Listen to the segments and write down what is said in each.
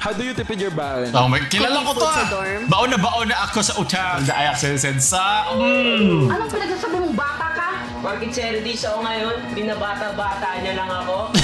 How do you tipid your balance? Oh my, kilala ko to Sa dorm? Baon na ako sa hotel. The Ajax sa... Anong pinagsasabi mong bata ka? Bakit si Eridis ako ngayon? Binabata-bata niya lang ako.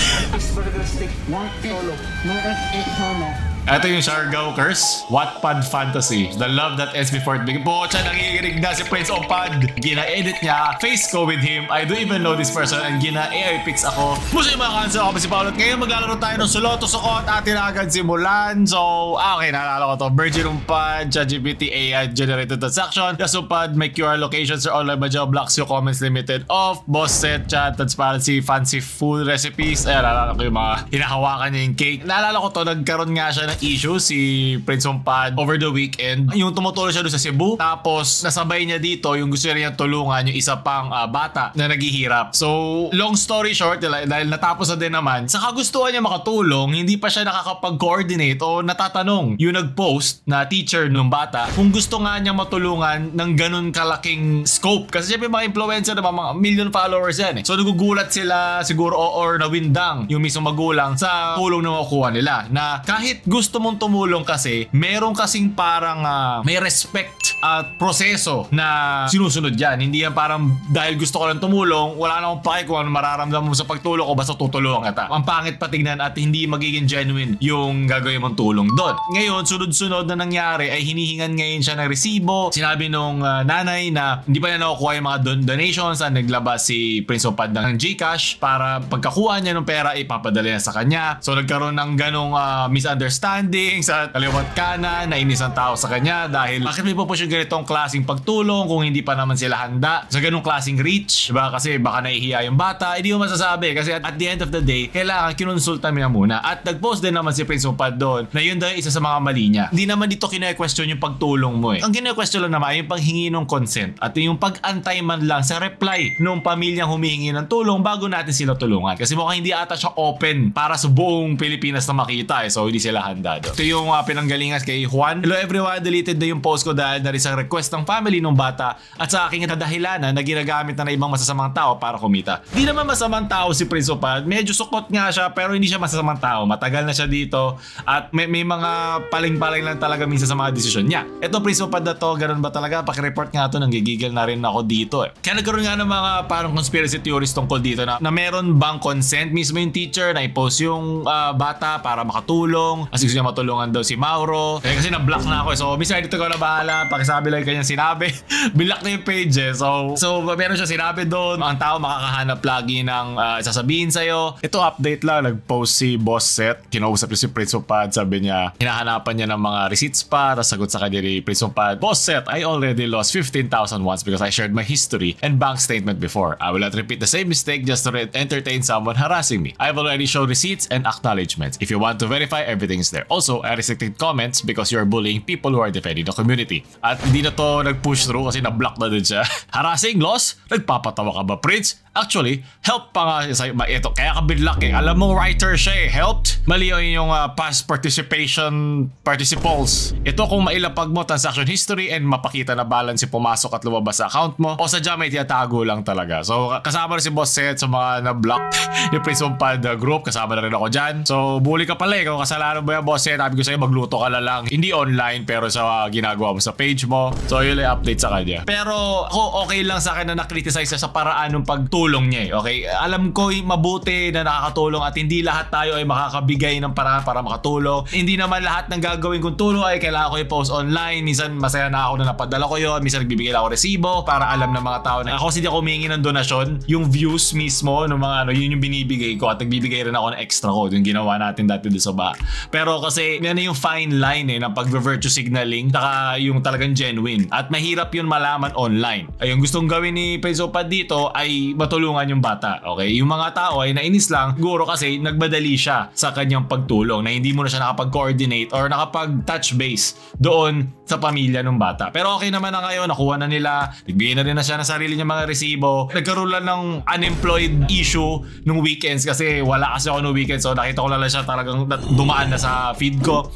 Burger stick, one solo. Burger stick solo. Ito yung Siargao Curse. Wattpad Fantasy. The love that ends before it begins. Po, siya nakikinig na si Prince Opad. Gina-edit niya. Face ko with him. I don't even know this person. And gina-AI pics ako. Musa yung mga cancel ako si Paolo. Ngayon maglalaro tayo ng Soloto Sukot. Atin agad simulan. So, okay, naalala ko to. Virgin Umpad, ChatGPT AI generated transaction. Yasupad, my QR locations are online by blocks yung comments limited off. Boss set, chat, transparency, fancy food recipes. Ayan, naalala ko yung mga hinahawakan niya yung cake. Naalala ko to, nagkaroon nga siya ng issue si Prince Umpad over the weekend. Yung tumutulong siya doon sa Cebu. Tapos nasabay niya dito yung gusto niya tulungan yung isa pang bata na naghihirap. So long story short, dahil natapos na din naman, sa kagustuhan niya makatulong, hindi pa siya nakakapag-coordinate o natatanong yung nag-post na teacher ng bata kung gusto nga niya matulungan ng ganun kalaking scope. Kasi syempre mga influencer na mga million followers yan eh. So nagugulat sila siguro or nawindang yung mismo magulang sa tulong na makukuha nila. Na kahit gusto mong tumulong kasi, meron kasing parang may respect at proseso na sinusunod yan. Hindi yan parang dahil gusto ko lang tumulong, wala na akong pake kung ano mararamdaman mo sa pagtulong o basta tutulungan kita. Ang pangit patignan at hindi magiging genuine yung gagawin mong tulong doon. Ngayon, sunod-sunod na nangyari ay hinihingan ngayon siya ng resibo. Sinabi nung nanay na hindi pa niya nakukuha yung mga donations at naglabas si Prince Opad ng Gcash para pagkakuha niya ng pera ipapadala niya sa kanya. So nagkaroon ng ganong misunderstanding sa kaliwat kanan, nainis ang tao sa kanya dahil bakit may pupush yung ganitong klaseng pagtulong kung hindi pa naman sila handa sa ganong klaseng reach, diba? Kasi baka nahihiya yung bata, hindi mo masasabi kasi at the end of the day, kailangan kinonsulta mo na muna. At nag-post din naman si Prince Opad doon na yun daw isa sa mga mali niya. Hindi naman dito kine-question yung pagtulong mo eh. Ang kine-question lang naman ay yung paghingi ng consent at yung pag-antay man lang sa reply nung pamilyang humihingi ng tulong bago natin sila tulungan. Kasi mukhang hindi ata siya open para sa buong Pilipinas na makita eh. So hindi sila handa. Ito yung pinanggalingan kay Juan. Hello everyone, deleted na yung post ko dahil na rin sa request ng family ng bata at sa aking kadahilanan na ginagamit na ibang masasamang tao para kumita. Di naman masamang tao si Prince Opad. Medyo sukot nga siya pero hindi siya masasamang tao. Matagal na siya dito at may mga paling-paling lang talaga minsan sa mga desisyon niya. Ito Prince Opad na to, ganun ba talaga? Pakireport nga to, nanggigigil na rin ako dito eh. Kaya nagkaroon nga ng mga parang conspiracy theories tungkol dito na meron bang consent mismo yung teacher na i-post yung bata para makatulong. Kasi gusto niya matulungan daw si Mauro. Kasi na-block na ako. So, minsan dito ko na bahala. Pakisabi lang kanyang sinabi. Binlock na yung page eh. So meron siya sinabi doon. Ang tao makakahanap lagi ng sasabihin sa'yo. Ito update lang. Nag-post si Boss Set. Kinausap niya si Prince Opad. Sabi niya, hinahanapan niya ng mga receipts pa. Tapos sagot sa kanya ni Prince Opad, Boss Set, I already lost 15,000 once because I shared my history and bank statement before. I will not repeat the same mistake just to entertain someone harassing me. I've already shown receipts and acknowledgements. If you want to verify, everything is there. Also, I restricted comments because you're bullying people who are defending the community. At hindi na to nag-push through kasi na-block na din siya. Harassing, loss? Nagpapatawa ka ba, Prince? Actually, help pa nga sa ito. Kaya ka binlock eh. Alam mo, writer siya eh. Helped? Mali yung past participation participles. Ito kung mailapag mo transaction history and mapakita na balance yung pumasok at lumabas sa account mo o sadya may tiyatago lang talaga. So, kasama rin si Boss Seth sa mga na-block yung Prince Opad group. Kasama na rin ako dyan. So, bully ka pala eh. Kung kasalanan mo yan, Boss Seth, sabi ko sa'yo, magluto ka na lang. Hindi online, pero sa ginagawa mo sa page mo. So, yun yung update sa kanya. Pero, ako okay lang sa akin na na-criticize sa paraan ng pagtulong niya eh. Okay? Alam ko mabuti na nakakatulong at hindi lahat tayo ay makakabigay ng paraan para makatulong. Hindi naman lahat ng gagawin kong tulong ay kailangan ko i-post online. Minsan masaya na ako na napadala ko yun. Minsan nagbibigay lang ako resibo para alam ng mga tao na ako hindi ako humingi ng donasyon. Yung views mismo ng mga yun yung binibigay ko at nagbibigay rin ako ng extra ko. Yung ginawa natin dati doon sa ba. Pero kasi yan yung fine line eh ng pag-virtue signaling saka yung talagang genuine. At mahirap yun malaman online. Ay, yung gustong gawin ni Prince Opad dito ay matulungan yung bata. Okay? Yung mga tao ay nainis lang siguro kasi nagmadali siya sa kanyang pagtulong na hindi mo na siya nakapag-coordinate or nakapag-touch base doon sa pamilya ng bata. Pero okay naman na ngayon, nakuha na nila, nagbigay na rin na siya ng sarili niya mga resibo. Nagkaroon lang ng unemployed issue nung weekends kasi wala kasi ako nung weekend so nakita ko lang siya talagang dumaan na sa feed ko.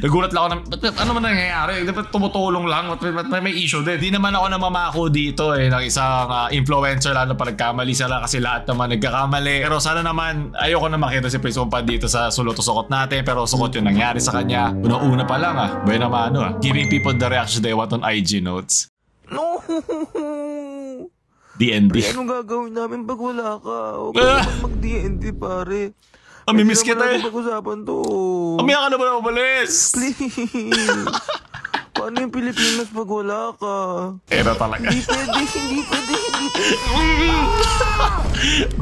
Nagulat lang ako ano man nangyayari? Dapat tumutulong lang. May issue din. Di naman ako namamako dito ng isang influencer lalo pa nagkamali sila kasi lahat naman nagkakamali. Pero sana naman ayoko na makita si Prince Ompad dito sa sulot-sukot natin pero sukot yung nangyari sa kanya. Una pa lang Buhay naman giving people the reactions they want on IG notes. No! DND. Pre, anong gagawin namin pag wala ka? Huwag ka naman mag-DND, pare. Amimiss kita naman natin pag-usapan to. Amiya ka na ba na mabalis? Please. Paano yung Pilipinas pag wala ka? Pero talaga. Hindi pwede.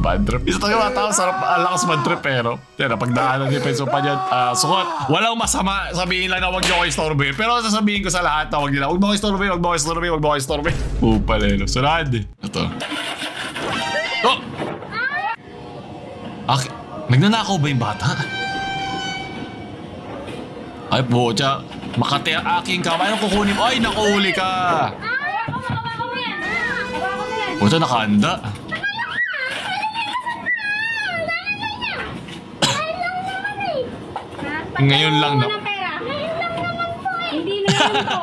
Bad trip. Isa talaga mga tao, sarap alakas bad trip pero pagdaanan ni Prince Ompad yan, sukot. Walang masama, sabihin lang na huwag niyo ko istorbohin. Pero sasabihin ko sa lahat na huwag nila, huwag mo ko istorbohin. Upalelo. Sunod. Ito. Oh! Nagnanakaw ba yung bata? Ay, bocha. Makati ang aking kamay. Anong kukunin mo? Ay, nakahuli ka. Bocha, nakahanda. Ngayon lang na. Hindi na yun to.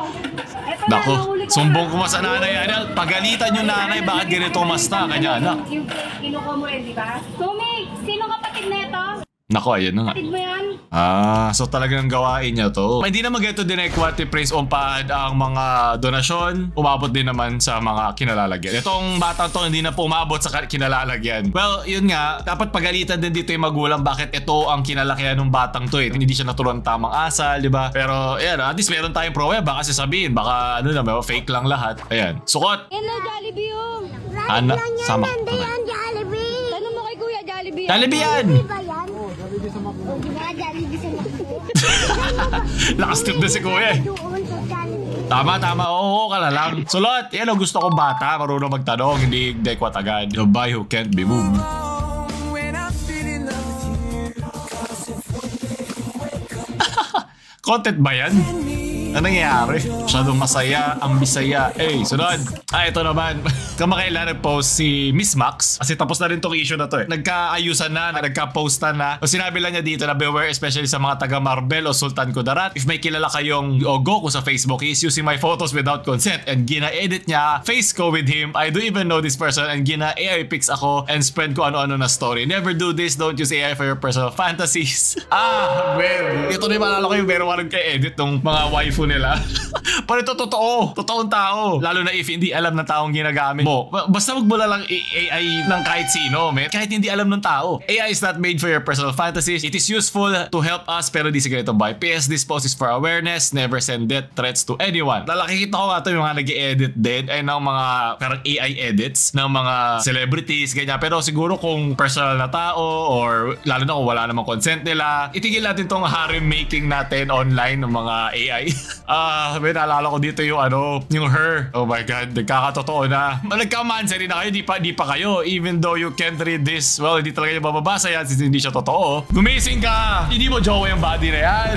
Nako, sumbong ko sa nanay. Pagalitan yung nanay, bakit ganito masta? Kanya anak. Yung kinukuha mo rin, di ba? Sumi, sino kapatid na ito? Nako, ayun na nga. Kapatid mo yan? So talagang gawain niya to. Hindi naman ganito din ni Prince Ompad ang mga donasyon. Umabot din naman sa mga kinalalagyan. Itong batang to hindi na po umabot sa kinalalagyan. Well, yun nga, dapat pagalitan din dito yung magulang bakit ito ang kinalakihan ng batang to Hindi siya naturuan tamang asal, di ba? Pero, ayan, at least meron tayong pruweba. Baka sasabihin, baka fake lang lahat. Ayan, sukot. Yan na, Jollibee yung. Ana, sama. Jollibee. Tanong mo kay Kuya, Jollibee yan. Jollibee yan! Lakas tip na si Kuya Tama. Oo ka na lang. Sulot, yan ang gusto kong bata. Marunong magtanong, hindi dekwat agad. The boy who can't be moved. Content ba yan? Ano nangyayari? Masyadong masaya, ang bisaya. Sunod. Ito naman. Kamakailan nag-post si Miss Max. Kasi tapos na rin tong issue na to Nagkaayusan na, nagka-postan na. So sinabi lang niya dito na beware especially sa mga taga Marvel o Sultan Kudarat. If may kilala kayong Goku sa Facebook, he is using my photos without consent and gina-edit niya face ko with him. I do even know this person and gina-AI pics ako and spread ko ano-ano na story. Never do this. Don't use AI for your personal fantasies. Well. Ito na yung maalala ko yung meron ka nagka-edit ng mga waifu nila. Pero ito totoo. Totoong tao. Lalo na if hindi alam ng taong ginagamit mo. Basta magmula lang AI ng kahit sino, man. Kahit hindi alam ng tao. AI is not made for your personal fantasies. It is useful to help us pero di siguro itong buy. PS, this post is for awareness. Never send death threats to anyone. Lalakikita ko nga ito yung mga nag-i-edit din ay ng mga parang AI edits ng mga celebrities, ganyan. Pero siguro kung personal na tao or lalo na kung wala namang consent nila, itigil natin tong harem making natin online ng mga AI. May naalala ko dito yung yung Her. Oh my God, nagkakatotoo na. Nagka-mansari na kayo, di pa kayo. Even though you can't read this, well, hindi talaga yung mababasa yan since hindi siya totoo. Gumising ka! Hindi mo jowa yung body na yan.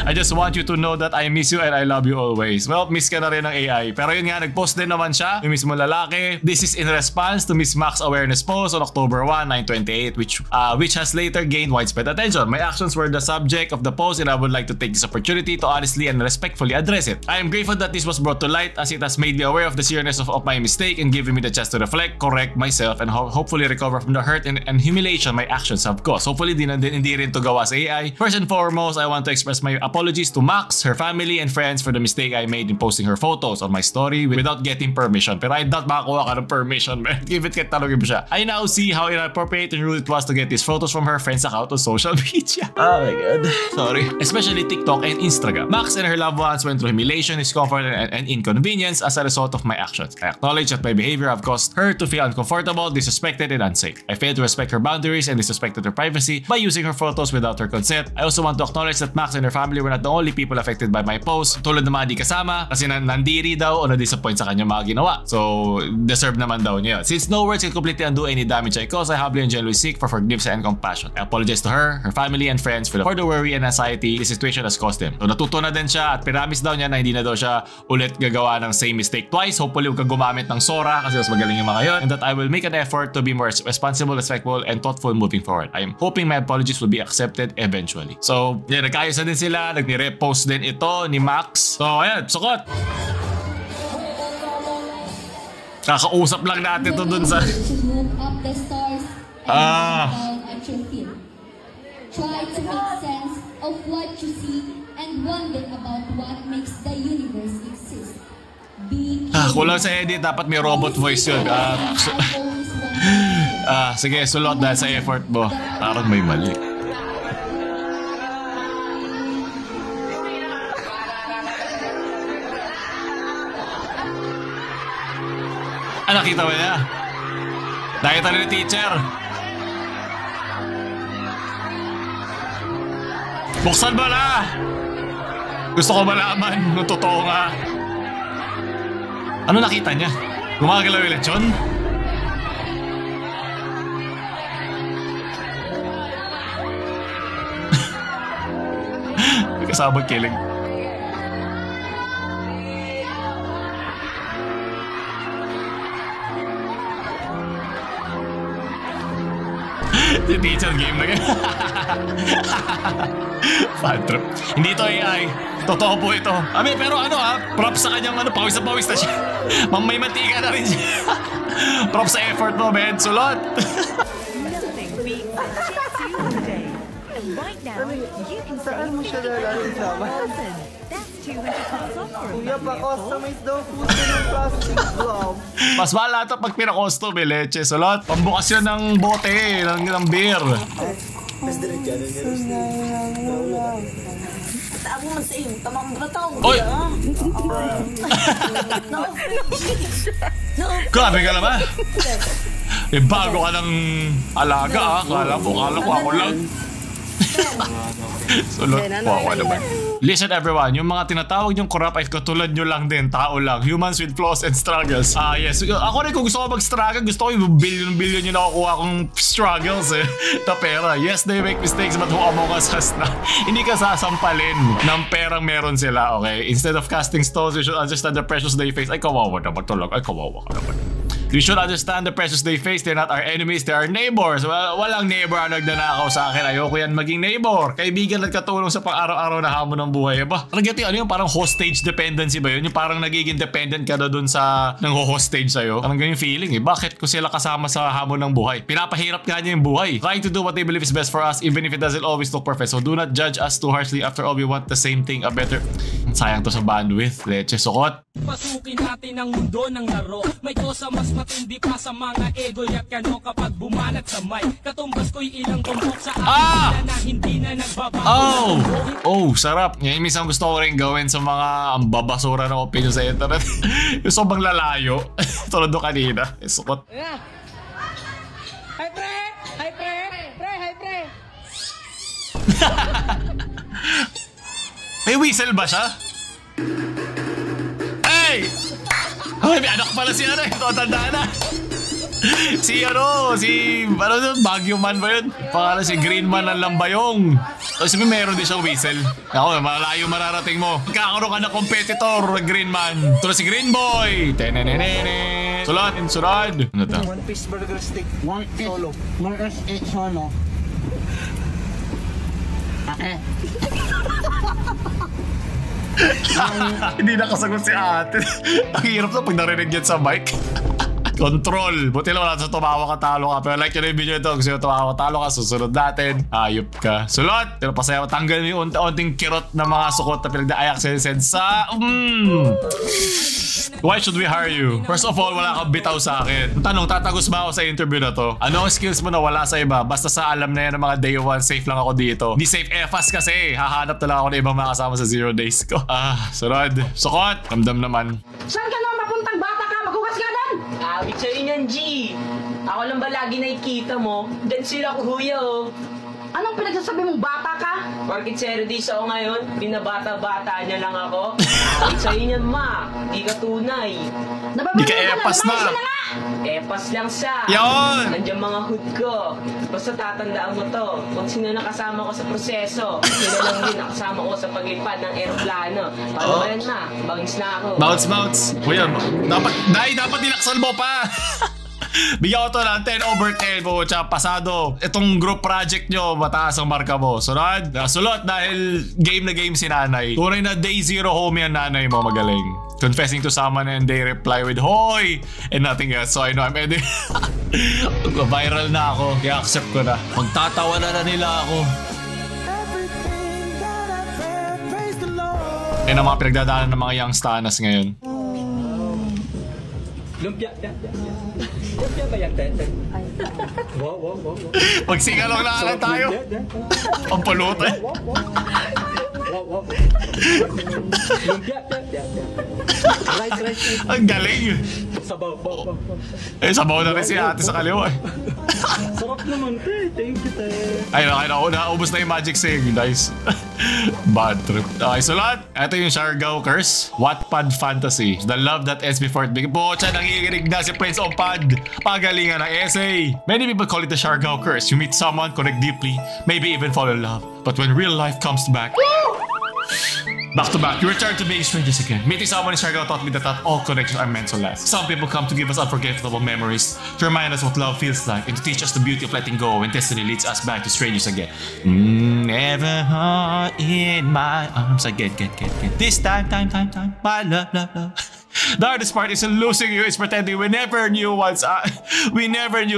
I just want you to know that I miss you and I love you always. Well, miss ka na rin ng AI. Pero yun nga, nag-post din naman siya, yung mismo lalaki. This is in response to Miss Max awareness post on October 1, 928, which has later gained widespread attention. My actions were the subject of the post and I would like to take this opportunity to honestly and respectfully address it. I am grateful that this was brought to light as it has made me aware of the seriousness of my mistake and given me the chance to reflect, correct myself, and hopefully recover from the hurt and humiliation my actions have caused. Hopefully, hindi rin to gawa sa AI. First and foremost, I want to express my apologies to Max, her family, and friends for the mistake I made in posting her photos on my story without getting permission. Pero I doubt makakuha ka ng permission, man. Give it, tanongin mo siya. I now see how inappropriate and rude it was to get these photos from her friend's account on social media. Oh my God. Sorry. Especially TikTok and Instagram. Max and her loved ones went through humiliation, discomfort, and inconvenience as a result of my actions. I acknowledge that my behavior have caused her to feel uncomfortable, disrespected, and unsafe. I failed to respect her boundaries and disrespected her privacy by using her photos without her consent. I also want to acknowledge that Max and her family were not the only people affected by my post. Tulad ng mga di kasama kasi nandiri daw o na-disappoint sa kanyang mga ginawa. So, deserve naman daw niya. Since no words can completely undo any damage I caused, I humbly and genuinely seek for forgiveness and compassion. I apologize to her, her family, and friends for the worry and anxiety this situation has caused them. So, natuto na din siya at piramis daw niya na hindi na daw siya ulit gagawa ng same mistake twice. Hopefully, huwag ka gumamit ng Sora kasi mas magaling yung mga yun. And that I will make an effort to be more responsible, respectful, and thoughtful moving forward. I am hoping my apologies will be accepted eventually. So, yeah, nagkaayos na din sila. sila. Nag-repost din ito ni Max. So, ayan, sukot. Kakausap lang natin to dun sa... Try to make sense of what you see and wonder about what makes the universe exist. Kulang sa edit, dapat may robot voice yun. Sige, sulot dahil sa effort mo. Parang may mali. Nakita mo niya? Nakita na ni teacher. Buksan mo na! Gusto ko malaman kung totoo nga. Ano nakita niya? Gumagalaw yung lechon? May kasabang kilig. Si teacher game na ganyan. Fan trip. Hindi ito AI. Totoo po ito. Pero props sa kanyang pawis na pawis na siya. May mantika na rin siya. Props sa effort mo, man. Sulot. Saan mo siya lalaking sama? Kuya, pa-customize daw po siya ng plastic glove. Mas mahal ito pag pinakostom leche. Sulot. Pambukas yun ng bote, ng beer. Ako man sa iyo, tamang bataw. Oy! Grabe ka naman. Bago ka ng alaga Kala ko ako lang. Sulot po ako naman. Listen everyone, yung mga tinatawag yung corrupt ay katulad nyo lang din, tao lang. Humans with flaws and struggles. Yes. Ako rin kung gusto ko mag-struggle, gusto ko yung billion yung nakukuha kong struggles na pera. Yes, they make mistakes but who among us has not? Hindi ka sasampalin ng perang meron sila, okay? Instead of casting stones, we should understand the pressures they face. Ay, kawawa naman tulog. Ay, kawawa ka naman. We should understand the pressures they face. They're not our enemies, they're our neighbors. Walang neighbor ang nagnanakaw sa akin. Ayoko yan maging neighbor. Kaibigan at katulong sa pang-araw-araw na hamon ng buhay. Ano yung parang hostage dependency ba yun? Yung parang nagiging dependent ka na dun sa nang hostage sa'yo. Parang ganyung feeling Bakit ko sila kasama sa hamon ng buhay? Pinapahirap ka niya yung buhay. Trying to do what they believe is best for us even if it doesn't always look perfect. So do not judge us too harshly. After all, we want the same thing, a better... Sayang to sa bandwidth. Leche, sukot. Pasukin natin ang mundo ng laro. May kosa mas matindi pa sa mga ego at kano kapag bumanat sa mic. Katumbas ko'y ilang tumbok sa akin na hindi na nagbabago. Sarap. Yan minsan gusto ko rin gawin sa mga ambabasura ng opinion sa internet. Yung sobrang lalayo. Tulad doon kanina. Sukot. Hi pre! Hi pre! Hi pre! May whistle ba siya? Hey! Ay, may anak pala si ito, tanda na. Si Baguio Man ba yun? Pangalan si Green Man ng Lambayong. O sabi meron din siyang whistle. Ako, malayo mararating mo. Kakaroon ka na competitor, Green Man. Ito na si Green Boy. Tenenenene. Sulat, insurad. Ano ito? One piece burger steak. One solo. One each solo. Okay. Hindi nakasagot si ate. Ang hirap na pag narinig yan sa mic. Control. Buti lang wala sa tumawa ka, talo ka. Pero like yun yung video ito. Kung sino tumawa ka, talo ka, susunod natin. Ayop ka. Sulot. Pero pasaya, tanggal yung unting kirot na mga sukot na pinagdaayak sa Why should we hire you? First of all, wala kang bitaw sa akin. Tanong, tatagos ba ako sa interview na to? Ano ang skills mo na wala sa iba? Basta sa alam na yan ng mga day one, safe lang ako dito. Di safe EFAS kasi. Hahanap na lang ako ng ibang mga kasama sa 0 days ko. Sunod. Sukot. Ramdam naman. Saan ka naman mapuntang bata ka? Maghugas ka doon! Abit sa'yo niyan, G. Ako lang ba lagi nakikita mo? Diyan sila kuya, Anong pinagsasabi mong bata ka? Porkit 0 days ako ngayon, binabata-bata niya lang ako. Abit sa'yo niyan, ma. Di ka tunay. Di ka epas na. Epas lang siya. Yon! Nandiyan mga hood ko. Basta tatandaan mo to. Kung sino nakasama ko sa proseso, sino lang din nakasama ko sa paglipad ng aeroplano. Paano ba yan na? Bounce na ako. Bounce. Kuya, dapat nilaksan mo pa. Bigyan ko to ng 10/10 po. Tsaka pasado. Itong group project nyo, mataas ang marka mo. Sunod, sulot dahil game na game si nanay. Tunay na day zero homie ang nanay mo, magaling. Confessing to someone and they reply with hoy and nothing else. So I know I'm ending. Viral na ako. Kaya accept ko na. Magtatawa na nila ako. Yan ang mga pinagdadaanan ng mga youngstanas ngayon. Lumpia ba yan, Tete? Wow. Magsingalong na lang tayo. Pampulutan. Lumpia. Ang galing. Sabaw. Sabaw na rin si ate sa kaliwa. Sarap naman, te. Thank you, te. Ay, naubos na yung magic sing. Nice. Bad trip. Okay, so lahat. Ito yung Siargao Curse. Wattpad Fantasy. The love that ends before it begins. Pocha, nangikinig na si Prince Opad. Pagalingan ng essay. Many people call it the Siargao Curse. You meet someone, connect deeply, maybe even fall in love. But when real life comes back... Back to back, you return to being strangers again. Meeting someone in Siargao taught me that not all connections are meant to last. Some people come to give us unforgettable memories, to remind us what love feels like, and to teach us the beauty of letting go when destiny leads us back to strangers again. Never in my arms again. This time, my love. The hardest part isn't losing you, it's pretending we never knew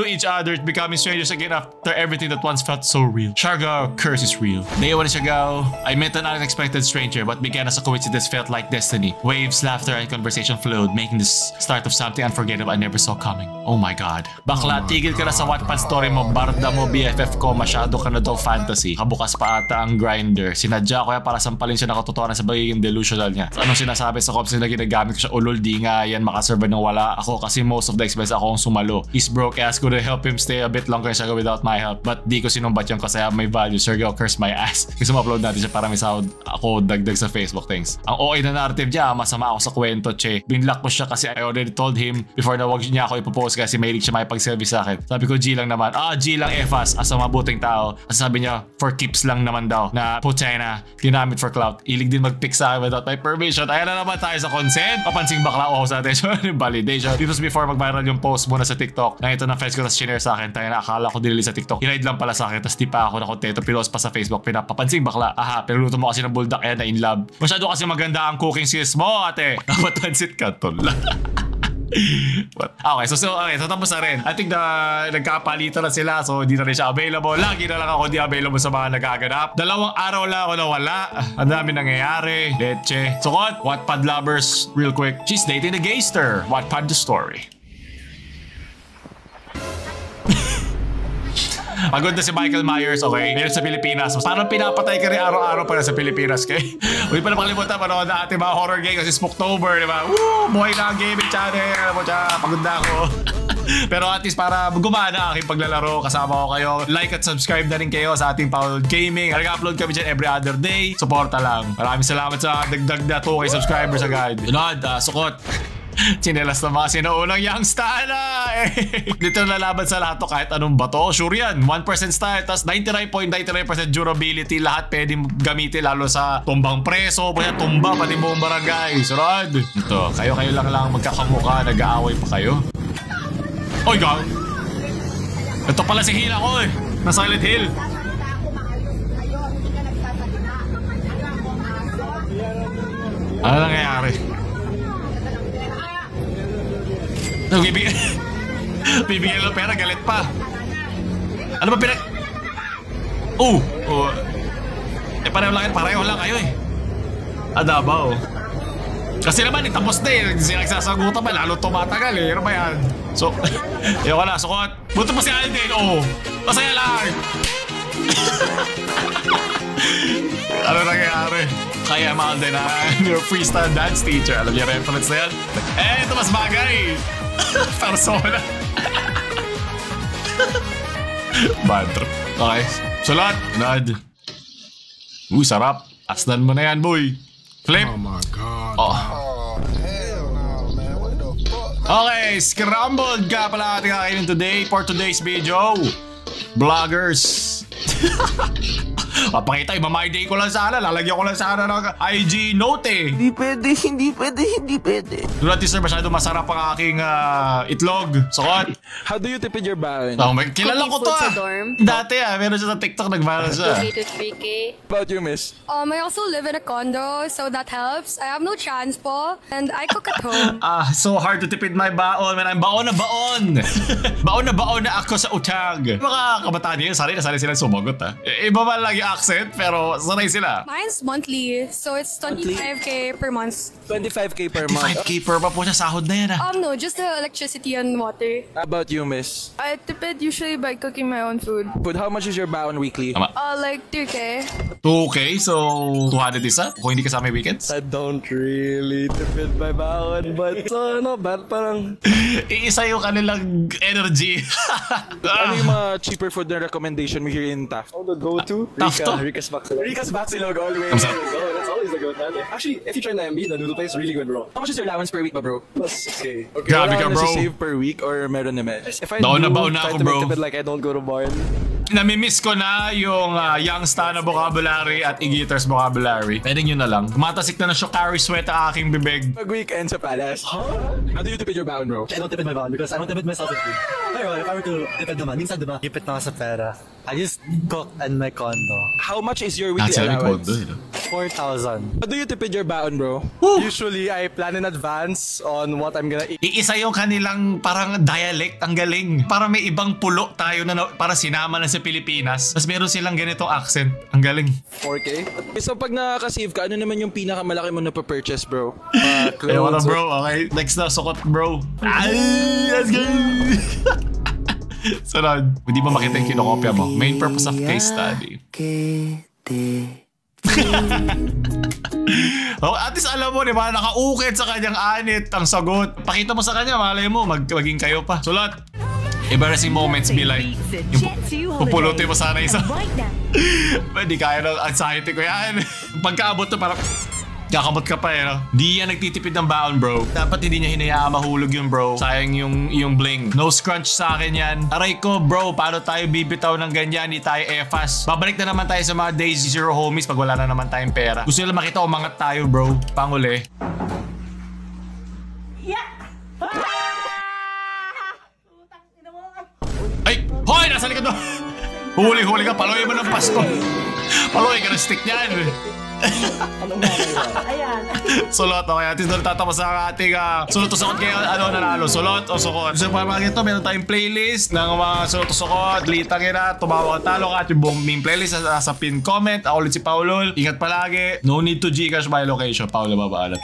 each other, becoming strangers again after everything that once felt so real. Siargao Curse is real. Day one in Siargao, I met an unexpected stranger, but began as a coincidence felt like destiny. Waves, laughter, and conversation flowed, making this start of something unforgettable I never saw coming. Oh my God. Bakla, tigil ka na sa Wattpad story mo, barda mo, BFF ko, masyado ka na daw fantasy. Kabukas pa ata ang grinder. Sinadya ko yan para sampalin siya na katotohanan sa bagay yung delusional niya. Anong sinasabi sa comps na ginagamit ko siya, ulol, di nga yan makasurvive nang wala ako kasi most of the expense ako ang sumalo. He's broke ass, could help him stay a bit longer in Siargao without my help. But di ko sinumbat yung kasi may value. Siargao Curse my ass. Kasi ma-upload natin siya para may sahod ako dagdag sa Facebook. Thanks. Ang OA na narrative niya, masama ako sa kwento, che. Binlock ko siya kasi I already told him before na wag niya ako ipopost kasi mahilig siya makipag-service sa akin. Sabi ko G lang naman. G lang FAS as a mabuting tao. At sabi niya for keeps lang naman daw na putya na ginamit for clout. Ilig din mag-pick sa akin without my permission. Ayan na naman tayo sa consent. Papansing bakla ako sa attention. Validation. Dito before mag-viral yung post muna sa TikTok. Nakita ng friends ko tapos shinare sa akin. Tayo na akala ko dinili sa TikTok. Hinide lang pala sa akin tapos di pa ako nakontento. Pinost pa sa Facebook. Pinapapansing bakla. Aha, pero luto mo kasi ng buldak kaya na in love. Masyado kasi maganda ang cooking skills mo ate. Dapat pansit ka tol. Okay, so tapos na rin. I think na nagkapalitan na sila so hindi na rin siya available. Lagi na lang ako di available sa mga nagaganap. 2 araw lang ako nawala. Ang dami nangyayari. Leche. Sukot, Wattpad lovers, real quick. She's dating a gayster. Wattpad the story. Pagod na si Michael Myers, okay? Meron sa Pilipinas. Parang pinapatay ka rin araw-araw para sa Pilipinas, okay? Huwag pa na makalimutan manood na ating mga horror game kasi Spooktober, di ba? Woo! Buhay na ang gaming channel! Pagod na ako. Pero at least para gumana aking paglalaro, kasama ko kayo. Like at subscribe na rin kayo sa ating Paul Gaming. Nag-upload kami dyan every other day. Suporta lang. Maraming salamat sa dagdag na 2K subscribers agad. Yunod, sukot. Chinelas na mga sinuunang youngstana Dito nalaban sa lahat to kahit anong bato. Sure yan, 1% style, tas 99.99% durability. Lahat pwedeng gamitin lalo sa tumbang preso, tumba, pati buong barangay. Surad. Ito, kayo lang magkakamukha, nag-aaway pa kayo. Oy, gang! Ito pala si Hill ako na Silent Hill. Ano nangyayari? Bibigyan lang pera, galit pa. Ano ba pinag... pareho lang kayo Adabaw. Kasi naman tapos na nagsasagutan pa, lalo tumatagal Ano ba yan? So, ayoko na, sukot. Buto pa si Alden, masaya lang. Ano nangyayari? Kaya Alden na your freestyle dance teacher. Alam niya reference na yan? Ito mas bagay. Persona. Bad trip. Okay. Sulat. Nad. Sarap. Asnan mo na yan, boy. Flip. Oh my God. Hell no, man. What the fuck? Okay. Scrambled ka pala ating kakainin today for today's video. Vloggers. Papakita, my day ko lang sana. Lalagyan ko lang sana ng IG note eh. Hindi pwede. Do not disturb, masyado masarap ang aking itlog. Sukot. How do you tipid your baon? Oh, kilala ko to Cooking food sa dorm. Dati meron siya sa TikTok, nag-viral siya. 2K to 3K. About you, miss? I also live in a condo, so that helps. I have no transpo, and I cook at home. So hard to tipid my baon when I'm baon na baon. baon na ako sa utang. Mga kabataan yun, sanay sila sumagot Iba man lang yung accent, pero sanay sila. Mine's monthly, so it's 25K per month. 25K per month. 5K per pa po siya, sahod na yan No, just the electricity and water. How about you, miss? I tipid usually by cooking my own food. Food, how much is your baon weekly? Tama. Like 3K. 2K, so 200 isa? Kung hindi kasama yung weekends? I don't really tipid my baon, but not bad, parang... Iisa yung kanilang energy. Ano yung mga cheaper food na recommendation mo here in Taft? The go-to? Rica's Baxilog. Rica's Baxilog always. That's always the go-to. Actually, if you try the MB, the noodle place, really good, bro. How much is your allowance per week ba, bro? Plus 6K. Grabe ka, Wala bro. na save per week or meron naman? If I Baon na try ako, to bro. make tipid like I don't go to barn. Namimiss ko na yung Youngsta na vocabulary at Igiters vocabulary. Pwede nyo na lang. Tumatasik na Shokari sweat ang aking bibig. Pag weekend sa Palace. Huh? How do you tipid your baon, bro? I don't tipid my baon because I don't tipid myself in food. Pero if I were to tipid naman, minsan diba, ipit na ako sa pera. I just cook in my condo. How much is your weekly allowance? 4,000. How do you tipid your baon, bro? Usually, I plan in advance on what I'm gonna eat. Iisa yung kanilang parang dialect. Ang galing. Para may ibang pulo tayo na para sinama na sa Pilipinas. Tapos meron silang ganitong accent. Ang galing. 4K? So pag nakaka-save ka, ano naman yung pinakamalaki mo na pa-purchase, bro? Ayaw na, bro. Okay. Next na, sukot, bro. Ay, let's go! Sunod. Hindi ba makita yung kinokopya mo? Main purpose of case study. At least alam mo, di ba? Nakaukit sa kanyang anit ang sagot. Pakita mo sa kanya, malay mo, maging kayo pa. Sulat. Embarrassing moments be like, yung pupulutin mo sana isa. Hindi kaya ng anxiety ko yan. Pagkaabot to parang, kakamot ka pa no? Di yan nagtitipid ng baon, bro. Dapat hindi niya hinayaan mahulog yun, bro. Sayang yung bling. No scrunch sa akin yan. Aray ko, bro, paano tayo bibitaw ng ganyan? Di tayo efas. Babalik na naman tayo sa mga Days Zero homies pag wala na naman tayong pera. Gusto nila makita umangat tayo, bro. Panguli. Ay! Hoy! Nasa likod mo! Huli ka. Paloy mo ng pasto. Paloy ka ng stick niyan. Sulot, okay. At least doon tatapos ang ating sulot o sukot kayo. Ano nanalo? Sulot o sukot? So para mga ito, meron tayong playlist ng mga sulot o sukot. Litangin na, tumawa ka, talo ka. At yung buong main playlist sa pin comment. Ako ulit si Paulol. Ingat palagi. No need to Gcash by location. Paolo, babaalam.